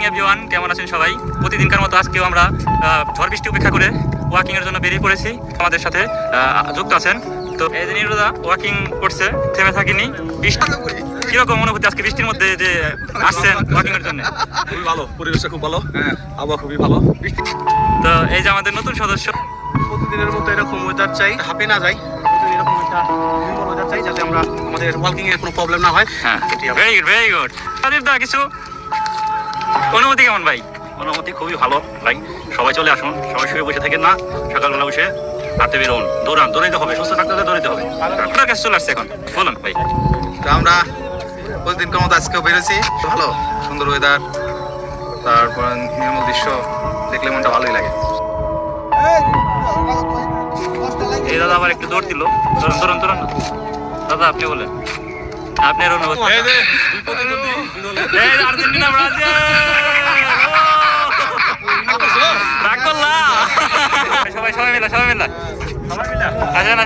Everyone, কেমন আছেন সবাই? প্রতিদিনকার মতো আজকেও আমরা ঝড় বৃষ্টি উপেক্ষা করে ওয়াকিং এর জন্য বেরিয়ে পড়েছি। আমাদের সাথে যুক্ত আছেন তো এই যে নিরুদা ওয়াকিং করছে, থেমে থাকিনি। বৃষ্টি কিরকম অনুভূতি আজকে বৃষ্টির মধ্যে যে আসছেন ওয়াকিং এর জন্য? খুবই ভালো, পরিবেশটা খুব ভালো, আবহাওয়া খুবই ভালো। তো এই যে আমাদের নতুন সদস্য, প্রতিদিনের মতো এরকম ওয়েদার চাই, হাঁপে না যাই। প্রতিদিন এরকম একটা নির্মল ওয়েদার চাই যাতে আমরা আমাদের ওয়াকিং এর কোনো প্রবলেম না হয়। হ্যাঁ, very good very good. Rajib da, কিছু অনুভূতি কেমন ভাই? অনুভূতি খুবই ভালো ভাই। সবাই চলে আসুন, সবাই শুয়ে বসে থাকেন না, সকালবেলা বসে হাঁটতে বেরোন, দৌড়াইতে হবে, সুস্থ থাকতে হলে দৌড়াইতে হবে। আপনার কাছে চলে আসছে এখন, বলুন ভাই। তো আমরা প্রতিদিনকার মতো আজকেও বেরোছি, ভালো সুন্দর ওয়েদার, তারপর নির্মল দৃশ্য দেখলে মনটা ভালোই লাগে। এই দাদা আবার একটু দৌড় দিল। ধরুন না দাদা, আপনি বলেন আপনার অনুভূতি। আর্জেন্টিনা ব্রাজিল রাগ করলা। সবাই মিলা আসেন।